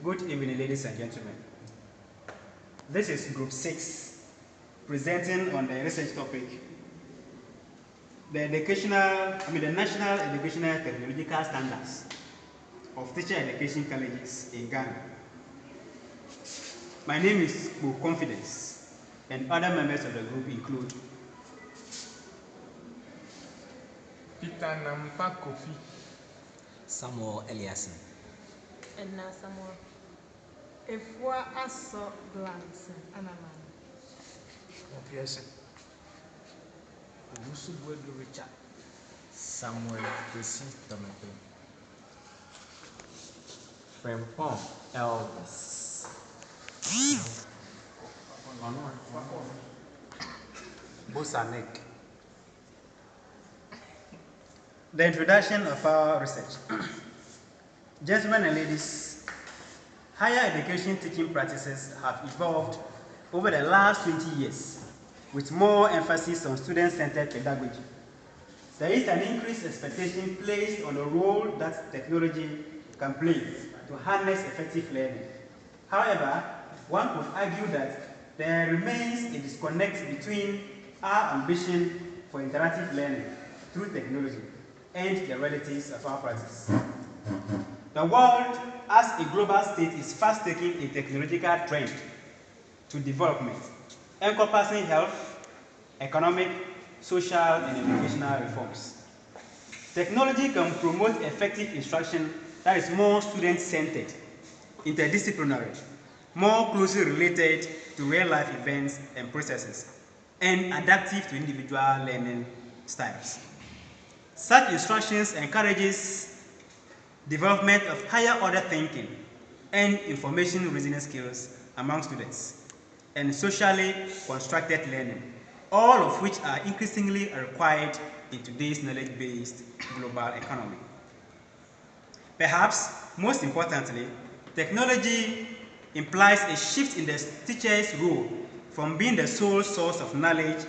Good evening, ladies and gentlemen. This is Group 6, presenting on the research topic, the National Educational Technological Standards of Teacher Education Colleges in Ghana. My name is Bo Confidence, and other members of the group include Peter Nampa Kofi, Samuel Eliason, and now Samuel. If we are so glance, Anaman. Opiation, Usubuedu Richard, Samuel Josi Tomato, Frempong Elvis, Bosanek. the introduction of our research. Gentlemen and ladies, higher education teaching practices have evolved over the last 20 years with more emphasis on student-centered pedagogy. There is an increased expectation placed on the role that technology can play to harness effective learning. However, one could argue that there remains a disconnect between our ambition for interactive learning through technology and the realities of our practice. The world as a global state is fast taking a technological trend to development, encompassing health, economic, social, and educational reforms. Technology can promote effective instruction that is more student-centered, interdisciplinary, more closely related to real-life events and processes, and adaptive to individual learning styles. Such instructions encourages development of higher order thinking and information reasoning skills among students, and socially constructed learning, all of which are increasingly required in today's knowledge-based global economy. Perhaps most importantly, technology implies a shift in the teacher's role from being the sole source of knowledge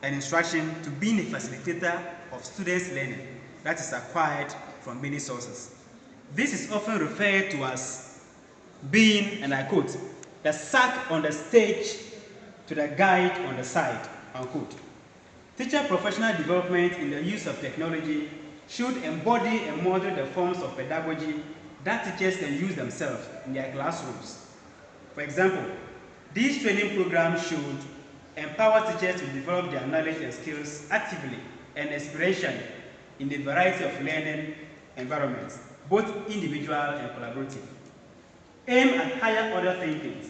and instruction to being a facilitator of students' learning that is acquired from many sources. This is often referred to as being, and I quote, the sack on the stage to the guide on the side, unquote. Teacher professional development in the use of technology should embody and model the forms of pedagogy that teachers can use themselves in their classrooms. For example, these training programs should empower teachers to develop their knowledge and skills actively and experientially in a variety of learning environments, both individual and collaborative. Aim at higher order thinking.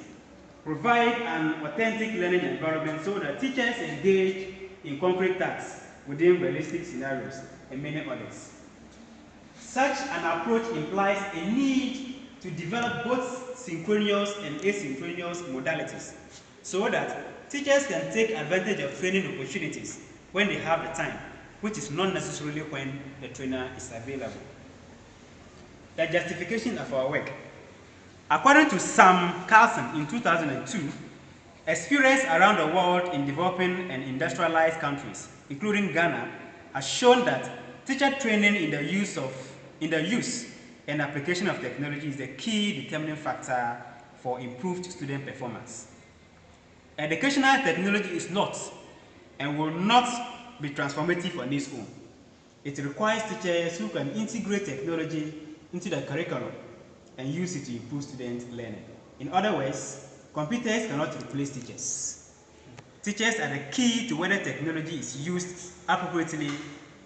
Provide an authentic learning environment so that teachers engage in concrete tasks within realistic scenarios and many others. Such an approach implies a need to develop both synchronous and asynchronous modalities so that teachers can take advantage of training opportunities when they have the time, which is not necessarily when the trainer is available. The justification of our work. According to Sam Carlson in 2002, experience around the world in developing and industrialized countries, including Ghana, has shown that teacher training in the use and application of technology is the key determining factor for improved student performance. Educational technology is not and will not be transformative on its own. It requires teachers who can integrate technology into the curriculum and use it to improve student learning. In other words, computers cannot replace teachers. Teachers are the key to whether technology is used appropriately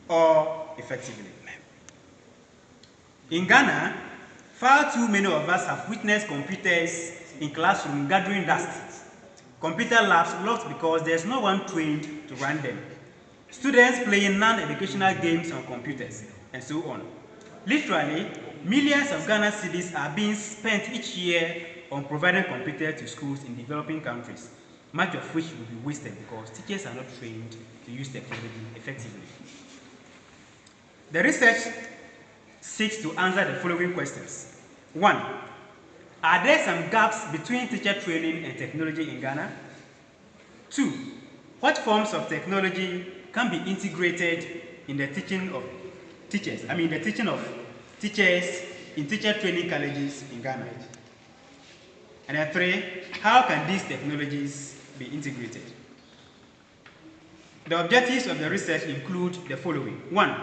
or effectively. In Ghana, far too many of us have witnessed computers in classrooms gathering dust. Computer labs locked because there's no one trained to run them. Students playing non-educational games on computers, and so on. Literally, millions of Ghana cedis are being spent each year on providing computers to schools in developing countries, much of which will be wasted because teachers are not trained to use technology effectively. The research seeks to answer the following questions. 1. Are there some gaps between teacher training and technology in Ghana? 2. What forms of technology can be integrated in the teaching of teachers in teacher training colleges in Ghana? And then 3, how can these technologies be integrated? The objectives of the research include the following. 1,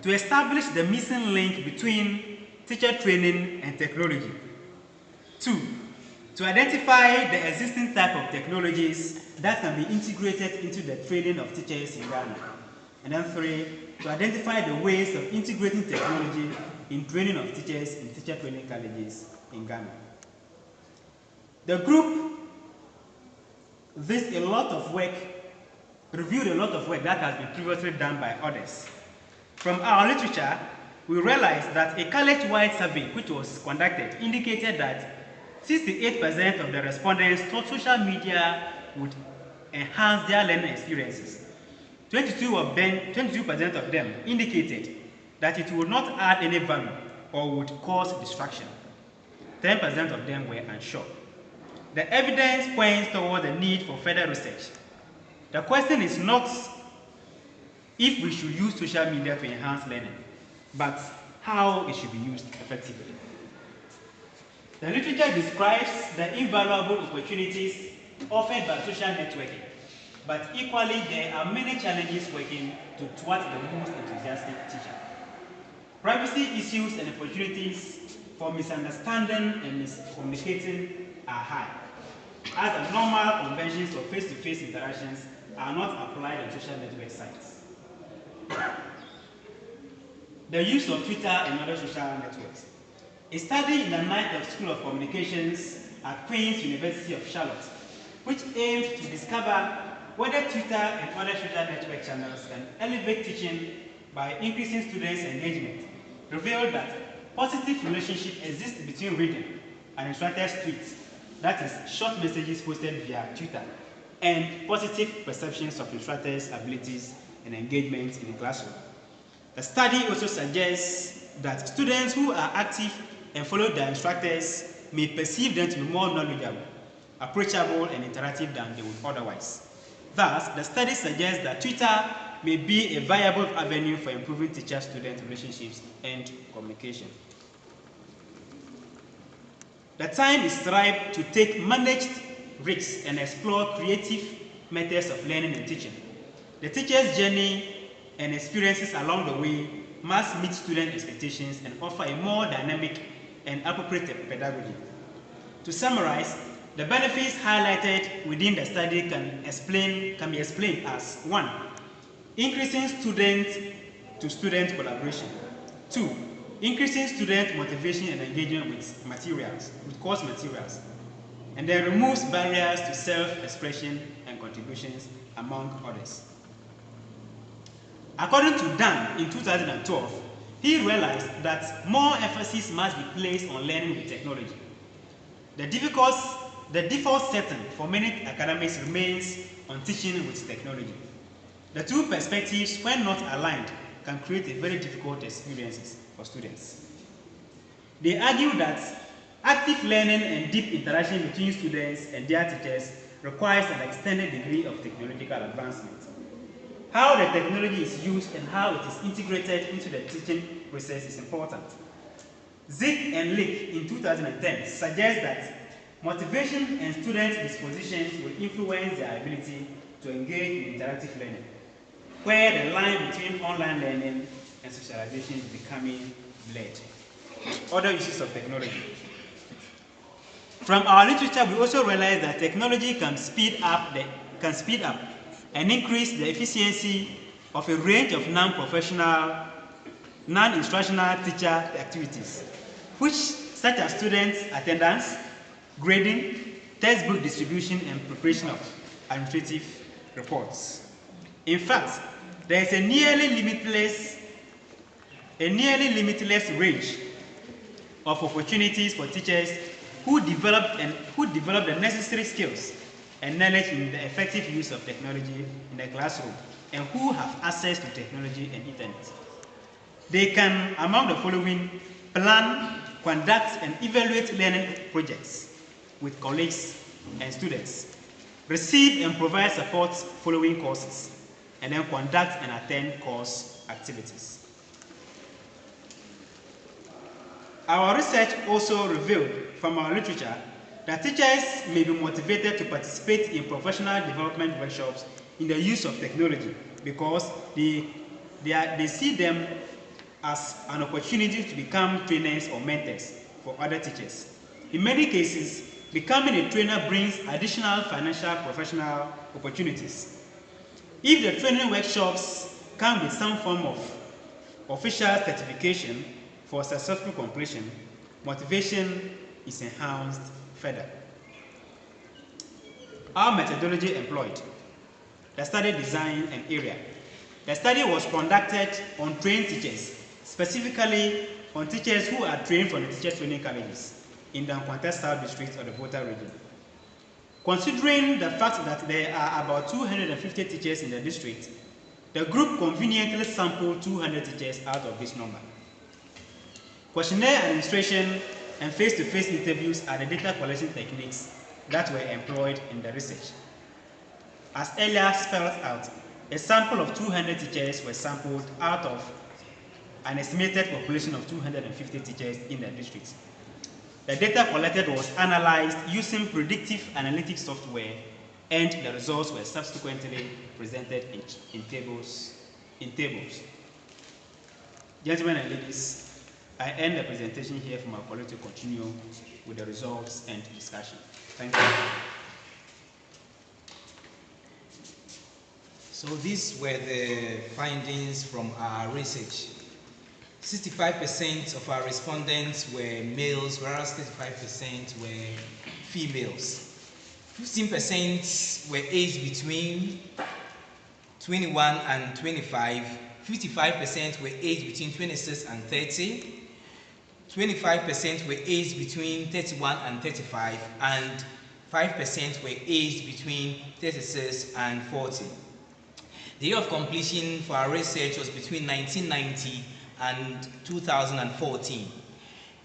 to establish the missing link between teacher training and technology. 2, to identify the existing type of technologies that can be integrated into the training of teachers in Ghana. And then 3, to identify the ways of integrating technology in training of teachers in teacher training colleges in Ghana. The group reviewed a lot of work that has been previously done by others. From our literature, we realized that a college-wide survey which was conducted indicated that 68% of the respondents thought social media would enhance their learning experiences. 22% of them indicated that it would not add any value or would cause distraction. 10% of them were unsure. The evidence points toward the need for further research. The question is not if we should use social media to enhance learning, but how it should be used effectively. The literature describes the invaluable opportunities offered by social networking, but equally there are many challenges working to thwart the most enthusiastic teacher. Privacy issues and opportunities for misunderstanding and miscommunicating are high, as the normal conventions of face-to-face interactions are not applied on social network sites. The use of Twitter and other social networks. A study in the Knight School of Communications at Queen's University of Charlotte, which aimed to discover whether Twitter and other social network channels can elevate teaching by increasing students' engagement, revealed that positive relationship exists between reading and instructors' tweets, that is, short messages posted via Twitter, and positive perceptions of instructors' abilities and engagement in the classroom. The study also suggests that students who are active and follow their instructors may perceive them to be more knowledgeable, approachable, and interactive than they would otherwise. Thus, the study suggests that Twitter may be a viable avenue for improving teacher-student relationships and communication. The time is ripe to take managed risks and explore creative methods of learning and teaching. The teacher's journey and experiences along the way must meet student expectations and offer a more dynamic and appropriate pedagogy. To summarize, the benefits highlighted within the study can be explained as 1, increasing student-to-student collaboration. 2, increasing student motivation and engagement with course materials. And then removes barriers to self-expression and contributions, among others. According to Dan in 2012, he realized that more emphasis must be placed on learning with technology. The default setting for many academics remains on teaching with technology. The two perspectives, when not aligned, can create a very difficult experiences for students. They argue that active learning and deep interaction between students and their teachers requires an extended degree of technological advancement. How the technology is used and how it is integrated into the teaching process is important. Zick and Lick in 2010 suggest that motivation and student dispositions will influence their ability to engage in interactive learning, where the line between online learning and socialization is becoming blurred. Other uses of technology. From our literature, we also realize that technology can speed up and increase the efficiency of a range of non-professional, non-instructional teacher activities, such as students' attendance, grading, textbook distribution, and preparation of administrative reports. In fact, there is a nearly limitless range of opportunities for teachers who develop the necessary skills and knowledge in the effective use of technology in the classroom and who have access to technology and internet. They can, among the following, plan, conduct, and evaluate learning projects with colleagues and students, receive and provide support following courses, and then conduct and attend course activities. Our research also revealed from our literature that teachers may be motivated to participate in professional development workshops in the use of technology because they see them as an opportunity to become trainers or mentors for other teachers. In many cases, becoming a trainer brings additional financial professional opportunities. If the training workshops come with some form of official certification for successful completion, motivation is enhanced further. Our methodology employed, the study design and area. The study was conducted on trained teachers, specifically on teachers who are trained from the teacher training colleges in the Nkwanta South District of the Volta region. Considering the fact that there are about 250 teachers in the district, the group conveniently sampled 200 teachers out of this number. Questionnaire administration and face-to-face interviews are the data collection techniques that were employed in the research. As earlier spelled out, a sample of 200 teachers were sampled out of an estimated population of 250 teachers in the district. The data collected was analyzed using predictive analytics software, and the results were subsequently presented in tables. Gentlemen and ladies, I end the presentation here for my colleague to continue with the results and discussion. Thank you. So these were the findings from our research. 65% of our respondents were males, whereas 35% were females. 15% were aged between 21 and 25. 55% were aged between 26 and 30. 25% were aged between 31 and 35, and 5% were aged between 36 and 40. The year of completion for our research was between 1990 and 2014.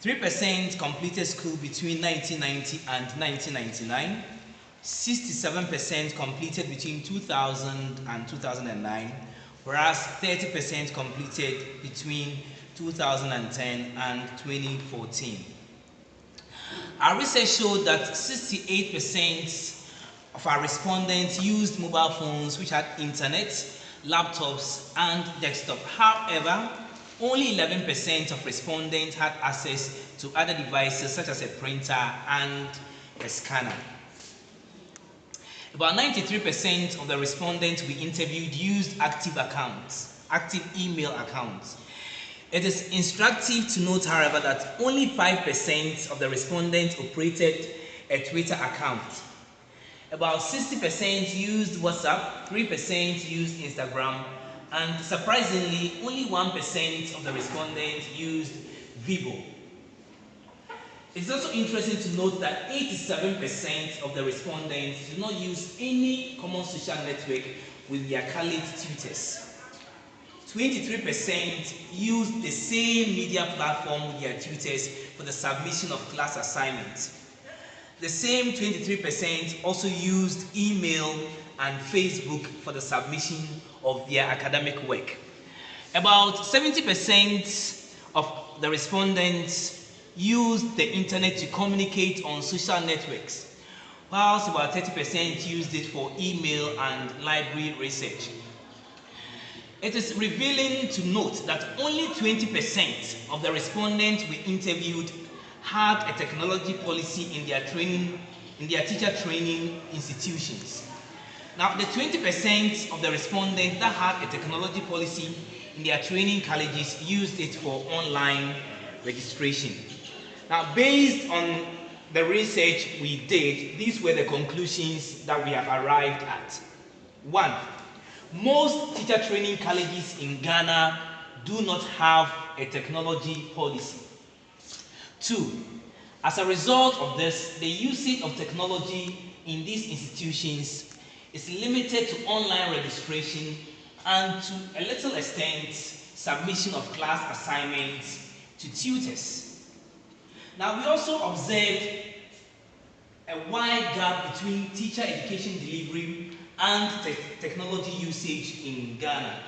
3% completed school between 1990 and 1999. 67% completed between 2000 and 2009, whereas 30% completed between 2010 and 2014. Our research showed that 68% of our respondents used mobile phones which had internet, laptops, and desktop. However, only 11% of respondents had access to other devices such as a printer and a scanner. About 93% of the respondents we interviewed used active email accounts. It is instructive to note, however, that only 5% of the respondents operated a Twitter account. About 60% used WhatsApp, 3% used Instagram, and surprisingly, only 1% of the respondents used Vibo. It's also interesting to note that 87% of the respondents do not use any common social network with their colleagues' tutors. 23% used the same media platform with their tutors for the submission of class assignments. The same 23% also used email and Facebook for the submission of their academic work. About 70% of the respondents used the internet to communicate on social networks, whilst about 30% used it for email and library research. It is revealing to note that only 20% of the respondents we interviewed had a technology policy in their teacher training institutions. Now, the 20% of the respondents that had a technology policy in their training colleges used it for online registration. Now, based on the research we did, these were the conclusions that we have arrived at. 1. Most teacher training colleges in Ghana do not have a technology policy. 2. As a result of this, the usage of technology in these institutions is limited to online registration and to a little extent submission of class assignments to tutors. Now, we also observed a wide gap between teacher education delivery and technology usage in Ghana.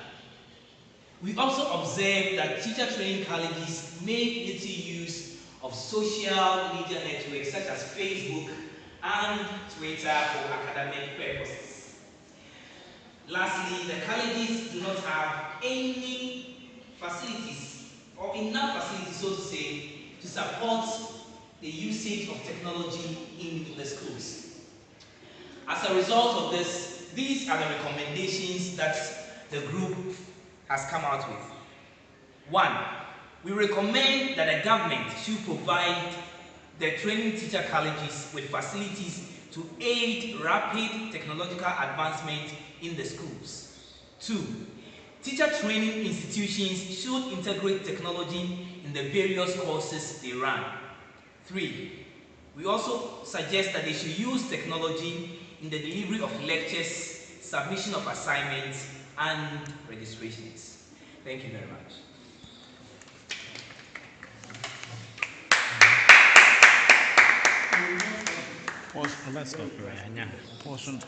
We also observed that teacher training colleges make little use of social media networks such as Facebook and Twitter for academic purposes. Lastly, the colleges do not have any facilities or enough facilities, so to say, to support the usage of technology in the schools. As a result of this, these are the recommendations that the group has come out with. 1. We recommend that the government should provide the training teacher colleges with facilities to aid rapid technological advancement in the schools. 2. Teacher training institutions should integrate technology in the various courses they run. 3. We also suggest that they should use technology in the delivery of lectures, submission of assignments, and registrations. Thank you very much. Let's go for it.